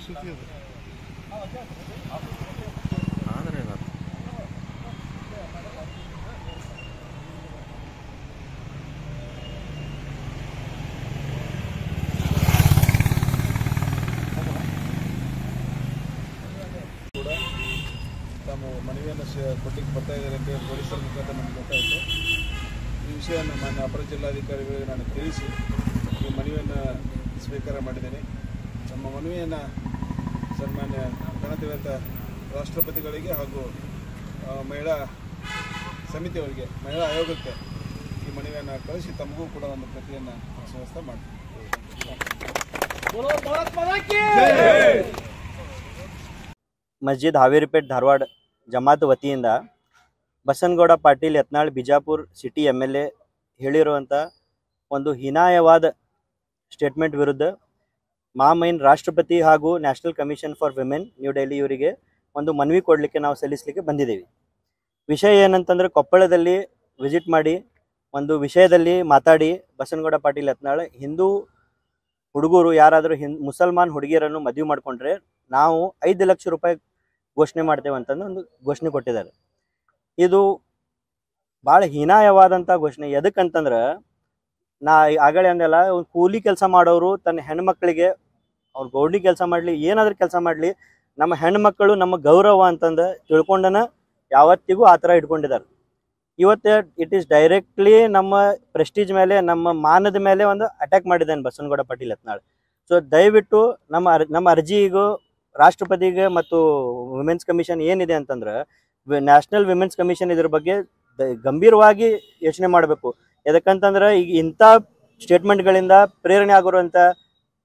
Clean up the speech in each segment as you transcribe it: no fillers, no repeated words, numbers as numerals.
ತಾವು ಮನವಿಯನ್ನು ಕೊಟ್ಟಿಗೆ ಬರ್ತಾ ಇದ್ದಾರೆ ಅಂತ ಪೊಲೀಸರ ಮುಖಾಂತರ ನಮಗೆ ಗೊತ್ತಾಯಿತು. ಈ ವಿಷಯವನ್ನು ಮಾನ್ಯ ಅಪರ ಜಿಲ್ಲಾಧಿಕಾರಿಗಳಿಗೆ ನಾನು ತಿಳಿಸಿ ಈ ಮನವಿಯನ್ನು ಸ್ವೀಕಾರ ಮಾಡಿದ್ದೇನೆ. ನಮ್ಮ ಮನವಿಯನ್ನು ಸನ್ಮಾನ್ಯ ಗಣತಿವೇತ ರಾಷ್ಟ್ರಪತಿಗಳಿಗೆ ಹಾಗೂ ಮಹಿಳಾ ಸಮಿತಿಯವರಿಗೆ, ಮಹಿಳಾ ಆಯೋಗಕ್ಕೆ ಈ ಮನವಿಯನ್ನು ಕಳಿಸಿ ತಮಗೂ ಕೂಡ ಒಂದು ಪ್ರತಿಯನ್ನು ವ್ಯವಸ್ಥೆ ಮಾಡ್ತೀವಿ. ಮಸ್ಜಿದ್ ಹಾವೇರಿಪೇಟ್ ಧಾರವಾಡ ಜಮಾತ್ ವತಿಯಿಂದ ಬಸನಗೌಡ ಪಾಟೀಲ್ ಯತ್ನಾಳ್ ಬಿಜಾಪುರ ಸಿಟಿ MLA ಹೇಳಿರುವಂಥ ಒಂದು ಹೀನಾಯವಾದ ಸ್ಟೇಟ್ಮೆಂಟ್ ವಿರುದ್ಧ ಮಹಾಮಹಿನ್ ರಾಷ್ಟ್ರಪತಿ ಹಾಗೂ national commission for women new Delhi ಇವರಿಗೆ ಒಂದು ಮನವಿ ಕೊಡಲಿಕ್ಕೆ ನಾವು ಸಲ್ಲಿಸಲಿಕ್ಕೆ ಬಂದಿದ್ದೀವಿ. ವಿಷಯ ಏನಂತಂದರೆ, ಕೊಪ್ಪಳದಲ್ಲಿ ವಿಸಿಟ್ ಮಾಡಿ ಒಂದು ವಿಷಯದಲ್ಲಿ ಮಾತಾಡಿ ಬಸನಗೌಡ ಪಾಟೀಲ್ ಯತ್ನಾಳ್ ಹಿಂದೂ ಹುಡುಗರು ಯಾರಾದರೂ ಮುಸಲ್ಮಾನ್ ಹುಡುಗಿಯರನ್ನು ಮದುವೆ ಮಾಡಿಕೊಂಡ್ರೆ ನಾವು 5 ಲಕ್ಷ ರೂಪಾಯಿ ಘೋಷಣೆ ಮಾಡ್ತೇವೆ ಅಂತಂದು ಒಂದು ಘೋಷಣೆ ಕೊಟ್ಟಿದ್ದಾರೆ. ಇದು ಭಾಳ ಹೀನಾಯವಾದಂಥ ಘೋಷಣೆ. ಎದಕ್ಕಂತಂದ್ರೆ, ನಾ ಆಗಲೇ ಅಂದೆಲ್ಲ, ಕೂಲಿ ಕೆಲಸ ಮಾಡೋರು ತನ್ನ ಹೆಣ್ಮಕ್ಳಿಗೆ ಅವ್ರು ಗೌಡಿ ಕೆಲಸ ಮಾಡಲಿ ಏನಾದರೂ ಕೆಲಸ ಮಾಡಲಿ, ನಮ್ಮ ಹೆಣ್ಮಕ್ಕಳು ನಮ್ಮ ಗೌರವ ಅಂತಂದು ತಿಳ್ಕೊಂಡನ ಯಾವತ್ತಿಗೂ ಆ ಥರ ಇಟ್ಕೊಂಡಿದ್ದಾರೆ. ಇವತ್ತು ಇಟ್ ಈಸ್ ಡೈರೆಕ್ಟ್ಲಿ ನಮ್ಮ ಪ್ರೆಸ್ಟೀಜ್ ಮೇಲೆ, ನಮ್ಮ ಮಾನದ ಮೇಲೆ ಒಂದು ಅಟ್ಯಾಕ್ ಮಾಡಿದ್ದಾನೆ ಬಸನಗೌಡ ಪಾಟೀಲ್ ಯತ್ನಾಳ್. ಸೊ ದಯವಿಟ್ಟು ನಮ್ಮ ಅರ್ಜಿಗೂ ರಾಷ್ಟ್ರಪತಿಗೆ ಮತ್ತು ವಿಮೆನ್ಸ್ ಕಮಿಷನ್ ಏನಿದೆ ಅಂತಂದ್ರೆ, ನ್ಯಾಷನಲ್ ವಿಮೆನ್ಸ್ ಕಮಿಷನ್ ಇದ್ರ ಬಗ್ಗೆ ಗಂಭೀರವಾಗಿ ಯೋಚನೆ ಮಾಡಬೇಕು. ಯಾಕಂತಂದ್ರೆ ಈಗ ಇಂಥ ಸ್ಟೇಟ್ಮೆಂಟ್ಗಳಿಂದ ಪ್ರೇರಣೆ ಆಗಿರುವಂಥ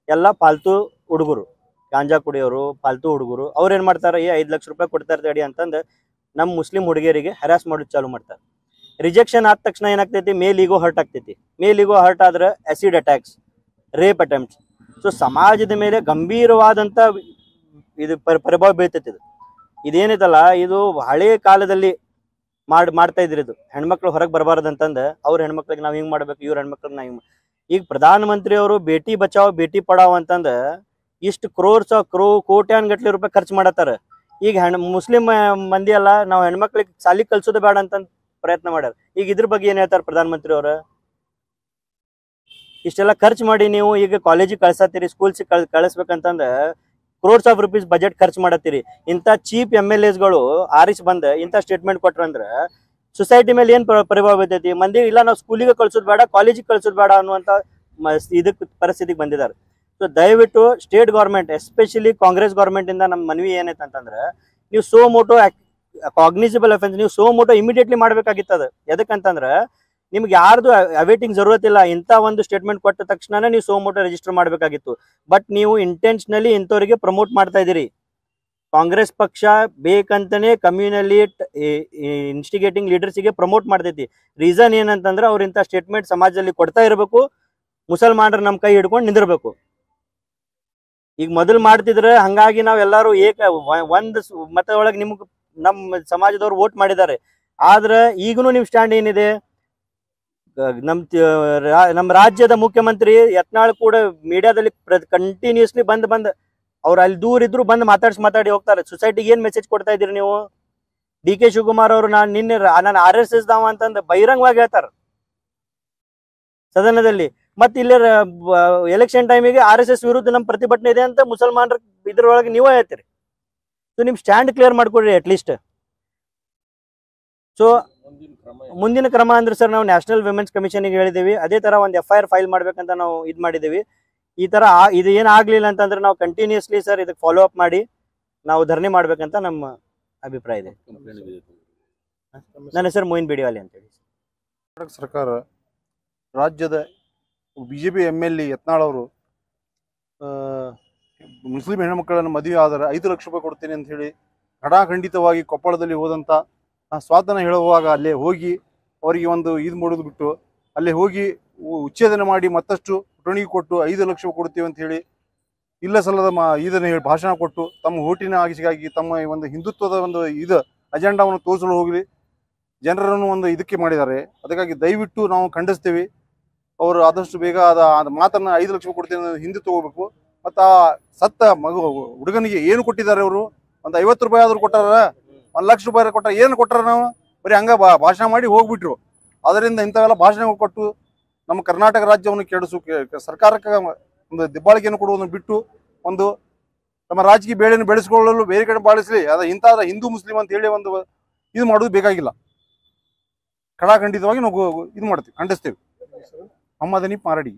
ಎಲ್ಲ ಫಾಲ್ತು ಹುಡುಗರು, ಗಾಂಜಾ ಕುಡಿಯೋರು, ಫಾಲ್ತು ಹುಡುಗರು, ಅವ್ರು ಏನು ಮಾಡ್ತಾರೆ, 5 ಲಕ್ಷ ರೂಪಾಯಿ ಕೊಡ್ತಾ ಇರ್ತಾಡಿ ಅಂತಂದು ನಮ್ಮ ಮುಸ್ಲಿಂ ಹುಡುಗಿಯರಿಗೆ ಹ್ಯಾರಾಸ್ ಮಾಡೋದು ಚಾಲು ಮಾಡ್ತಾರೆ. ರಿಜೆಕ್ಷನ್ ಆದ ತಕ್ಷಣ ಏನಾಗ್ತೈತಿ, ಮೇಲ್ ಈಗೋ ಹರ್ಟ್ ಆಗ್ತೈತಿ. ಮೇಲ್ ಈಗೋ ಹರ್ಟ್ ಆದ್ರೆ acid attacks, rape attempts. So ಸಮಾಜದ ಮೇಲೆ ಗಂಭೀರವಾದಂಥ ಇದು ಪ್ರಭಾವ ಬೀಳ್ತೈತಿ. ಇದೇನಿದಲ್ಲ, ಇದು ಹಳೆ ಕಾಲದಲ್ಲಿ ಮಾಡ್ತಾ ಇದ್ರಿ. ಇದು ಹೆಣ್ಮಕ್ಳು ಹೊರಗೆ ಬರಬಾರ್ದಂತಂದು ಅವ್ರ ಹೆಣ್ಮಕ್ಳಿಗೆ ನಾವು ಹಿಂಗೆ ಮಾಡ್ಬೇಕು, ಇವ್ರ ಹೆಣ್ಮಕ್ಳಿಗೆ ನಾವು ಹಿಂಗೆ. ಈಗ ಪ್ರಧಾನಮಂತ್ರಿ ಅವರು ಬೇಟಿ ಬಚಾವ್ ಬೇಟಿ ಪಡಾವ್ ಅಂತಂದು ಇಷ್ಟು ಕೋಟ್ಯಾನ್ಗಟ್ಲೆ ರೂಪಾಯಿ ಖರ್ಚು ಮಾಡತ್ತಾರ. ಈಗ ಮುಸ್ಲಿಂ ಮಂದಿ ಎಲ್ಲ ನಾವು ಹೆಣ್ಮಕ್ಳಿಗೆ ಸಾಲಿ ಕಲ್ಸೋದು ಬೇಡ ಅಂತ ಪ್ರಯತ್ನ ಮಾಡ್ಯಾರ. ಈಗ ಇದ್ರ ಬಗ್ಗೆ ಏನ್ ಹೇಳ್ತಾರೆ ಪ್ರಧಾನಮಂತ್ರಿ ಅವ್ರ? ಇಷ್ಟೆಲ್ಲ ಖರ್ಚು ಮಾಡಿ ನೀವು ಈಗ ಕಾಲೇಜಿಗೆ ಕಳ್ಸತ್ತೀರಿ, ಸ್ಕೂಲ್ಸಿಗೆ ಕಳಿಸ್ಬೇಕಂತಂದ ಕ್ರೋರ್ಸ್ ಆಫ್ ರುಪೀಸ್ ಬಜೆಟ್ ಖರ್ಚು ಮಾಡತ್ತೀರಿ. ಇಂಥ ಚೀಪ್ MLAsಗಳು ಆರಿಸಿ ಬಂದ ಇಂಥ ಸ್ಟೇಟ್ಮೆಂಟ್ ಕೊಟ್ರಂದ್ರೆ ಸೊಸೈಟಿ ಮೇಲೆ ಏನ್ ಪ್ರಭಾವ ಬೀರ್ತೈತಿ? ಮಂದಿ ಇಲ್ಲ ನಾವು ಸ್ಕೂಲಿಗೆ ಕಳ್ಸೋದು ಬೇಡ, ಕಾಲೇಜಿಗೆ ಕಳ್ಸೋದು ಬೇಡ ಅನ್ನುವಂಥ ಇದಕ್ಕೆ ಪರಿಸ್ಥಿತಿಗೆ ಬಂದಿದ್ದಾರೆ. ಸೊ ದಯವಿಟ್ಟು state government, especially Congress government ಇಂದ ನಮ್ಮ ಮನವಿ ಏನೈತೆ ಅಂತಂದ್ರೆ, ನೀವು ಸೋ ಮೋಟೋ ಕಾಗ್ನಿಸಿಬಲ್ ಅಫೆನ್ಸ್ ನೀವು ಸೋ ಮೋಟೋ ಇಮಿಡಿಯೇಟ್ಲಿ ಮಾಡ್ಬೇಕಾಗಿತ್ತದ. ಎದಕ್ಕಂತಂದ್ರೆ ನಿಮ್ಗೆ ಯಾರ್ದು ಅವೇಟಿಂಗ್ ಜರೂರತ್ ಇಲ್ಲ. ಇಂಥ ಒಂದು ಸ್ಟೇಟ್ಮೆಂಟ್ ಕೊಟ್ಟ ತಕ್ಷಣ ನೀವು ಸೋ ಮೋಟೋ ರಿಜಿಸ್ಟರ್ ಮಾಡಬೇಕಾಗಿತ್ತು. ಬಟ್ ನೀವು ಇಂಟೆನ್ಷನಲಿ ಇಂಥವ್ರಿಗೆ ಪ್ರಮೋಟ್ ಮಾಡ್ತಾ ಇದ್ದೀರಿ. ಕಾಂಗ್ರೆಸ್ ಪಕ್ಷ ಬೇಕಂತಾನೆ ಕಮ್ಯುನಲಿ ಇನ್ಸ್ಟಿಗೇಟಿಂಗ್ ಲೀಡರ್ಸಿಗೆ ಪ್ರಮೋಟ್ ಮಾಡ್ತೈತಿ. ರೀಸನ್ ಏನಂತಂದ್ರೆ, ಅವ್ರು ಇಂಥ ಸ್ಟೇಟ್ಮೆಂಟ್ ಸಮಾಜದಲ್ಲಿ ಕೊಡ್ತಾ ಇರಬೇಕು, ಮುಸಲ್ಮಾನರು ನಮ್ಮ ಕೈ ಹಿಡ್ಕೊಂಡು ನಿಂದಿರ್ಬೇಕು. ಈಗ ಮೊದಲು ಮಾಡ್ತಿದ್ರೆ ಹಂಗಾಗಿ ನಾವೆಲ್ಲರೂ ಒಂದು ಮತ ಒಳಗೆ ನಿಮ್ಗೆ ನಮ್ಮ ಸಮಾಜದವ್ರು ವೋಟ್ ಮಾಡಿದ್ದಾರೆ. ಆದ್ರೆ ಈಗನೂ ನಿಮ್ಮ ಸ್ಟ್ಯಾಂಡ್ ಏನಿದೆ? ನಮ್ಮ ರಾಜ್ಯದ ಮುಖ್ಯಮಂತ್ರಿ ಯತ್ನಾಳ್ ಕೂಡ ಮೀಡಿಯಾದಲ್ಲಿ ಕಂಟಿನ್ಯೂಸ್ಲಿ ಬಂದ್ ಅವ್ರು ಅಲ್ಲಿ ದೂರ ಇದ್ರು ಬಂದು ಮಾತಾಡಿ ಹೋಗ್ತಾರೆ. ಸೊಸೈಟಿಗೆ ಏನ್ ಮೆಸೇಜ್ ಕೊಡ್ತಾ ಇದ್ದೀರಿ ನೀವು? DK ಶಿವಕುಮಾರ್ ಅವರು ನಾನು RSS ದಾವ ಅಂತಂದು ಬಹಿರಂಗವಾಗಿ ಹೇಳ್ತಾರ ಸದನದಲ್ಲಿ. ಮತ್ತೆ ಇಲ್ಲಿ ಎಲೆಕ್ಷನ್ ಟೈಮಿಗೆ RSS ವಿರುದ್ಧ ನಮ್ಮ ಪ್ರತಿಭಟನೆ ಇದೆ ಅಂತ ಮುಸಲ್ಮಾನರ ಇದ್ರೊಳಗೆ ನೀವೇ ಹೇಳ್ತೀರಿ. ಸೊ ನಿಮ್ ಸ್ಟ್ಯಾಂಡ್ ಕ್ಲಿಯರ್ ಮಾಡ್ಕೊಡ್ರಿ ಅಟ್ಲೀಸ್ಟ್. ಸೊ ಮುಂದಿನ ಕ್ರಮ ಅಂದ್ರೆ ಸರ್, ನಾವು ನ್ಯಾಷನಲ್ ವಿಮೆನ್ಸ್ ಕಮಿಷನ್ಗೆ ಹೇಳಿದ್ದೀವಿ. ಅದೇ ತರ ಒಂದು FIR ಫೈಲ್ ಮಾಡ್ಬೇಕಂತ ನಾವು ಇದು ಮಾಡಿದ್ದೀವಿ. ಈ ತರ ಇದು ಏನಾಗ್ಲಿಲ್ಲ ಅಂತಂದ್ರೆ ನಾವು ಕಂಟಿನ್ಯೂಸ್ಲಿ ಸರ್ ಇದಕ್ಕೆ ಫಾಲೋ ಅಪ್ ಮಾಡಿ ನಾವು ಧರಣಿ ಮಾಡ್ಬೇಕಂತ ನಮ್ಮ ಅಭಿಪ್ರಾಯ ಇದೆ. ನನ್ನ ಹೆಸರು ಮೊಯಿನ್ ಬಿಡಿವಾಲಿ ಅಂತೇಳಿ. ಕರ್ನಾಟಕ ಸರ್ಕಾರ ರಾಜ್ಯದ BJP MLA ಯತ್ನಾಳ್ ಅವರು ಮುಸ್ಲಿಂ ಹೆಣ್ಮಕ್ಕಳನ್ನು ಮದುವೆ ಆದರೆ 5 ಲಕ್ಷ ರೂಪಾಯಿ ಕೊಡ್ತೇನೆ ಅಂತ ಹೇಳಿ ಖಡಾಖಂಡಿತವಾಗಿ ಕೊಪ್ಪಳದಲ್ಲಿ ಹೋದಂಥ ಸ್ವಾತಂತ್ರ್ಯ ಹೇಳುವಾಗ ಅಲ್ಲೇ ಹೋಗಿ ಅವರಿಗೆ ಒಂದು ಇದು ಮಾಡೋದು ಬಿಟ್ಟು ಅಲ್ಲೇ ಹೋಗಿ ಉಚ್ಛೇದನ ಮಾಡಿ ಮತ್ತಷ್ಟು ಪುಟಣಿಗೆ ಕೊಟ್ಟು 5 ಲಕ್ಷ ಕೊಡ್ತೀವಿ ಅಂತ ಹೇಳಿ ಇಲ್ಲ ಸಲ್ಲದ ಇದನ್ನು ಹೇಳಿ ಭಾಷಣ ಕೊಟ್ಟು ತಮ್ಮ ಓಟಿನ ಆಗಿಸಿಗಾಗಿ ತಮ್ಮ ಒಂದು ಹಿಂದುತ್ವದ ಒಂದು ಅಜೆಂಡಾವನ್ನು ತೋರಿಸಲು ಹೋಗಲಿ ಜನರನ್ನು ಒಂದು ಇದಕ್ಕೆ ಮಾಡಿದ್ದಾರೆ. ಅದಕ್ಕಾಗಿ ದಯವಿಟ್ಟು ನಾವು ಖಂಡಿಸ್ತೇವೆ. ಅವರು ಆದಷ್ಟು ಬೇಗ ಮಾತನ್ನು 5 ಲಕ್ಷ ಕೊಡ್ತೀನಿ ಹಿಂದೆ ತಗೋಬೇಕು. ಮತ್ತು ಆ ಸತ್ತ ಮಗು ಹುಡುಗನಿಗೆ ಏನು ಕೊಟ್ಟಿದ್ದಾರೆ ಅವರು? ಒಂದು 50 ರೂಪಾಯಿ ಆದರೂ ಕೊಟ್ಟಾರ, 1 ಲಕ್ಷ ರೂಪಾಯಿ ಕೊಟ್ಟಾರ, ಏನು ಕೊಟ್ಟಾರ? ನಾವು ಬರೀ ಹಂಗ ಭಾಷಣ ಮಾಡಿ ಹೋಗ್ಬಿಟ್ರು. ಅದರಿಂದ ಇಂಥವೆಲ್ಲ ಭಾಷಣ ಕೊಟ್ಟು ನಮ್ಮ ಕರ್ನಾಟಕ ರಾಜ್ಯವನ್ನು ಸರ್ಕಾರಕ್ಕೆ ಒಂದು ದಿಬ್ಬಾಳಿಕೆಯನ್ನು ಕೊಡುವುದನ್ನು ಬಿಟ್ಟು ಒಂದು ನಮ್ಮ ರಾಜಕೀಯ ಬೇಳೆಯನ್ನು ಬೆಳೆಸ್ಕೊಳ್ಳಲು ಬೇರೆ ಕಡೆ ಬಾಳಿಸಲಿ, ಅದ ಇಂಥ ಹಿಂದೂ ಮುಸ್ಲಿಂ ಅಂತ ಹೇಳಿ ಒಂದು ಇದು ಮಾಡೋದು ಬೇಕಾಗಿಲ್ಲ. ಖಡಾಖಂಡಿತವಾಗಿ ನಾವು ಇದು ಮಾಡ್ತೀವಿ, ಖಂಡಿಸ್ತೇವೆ. ಮೊಹಮ್ಮದ್ ಹನೀಫ್ ಮಾರಡಿ.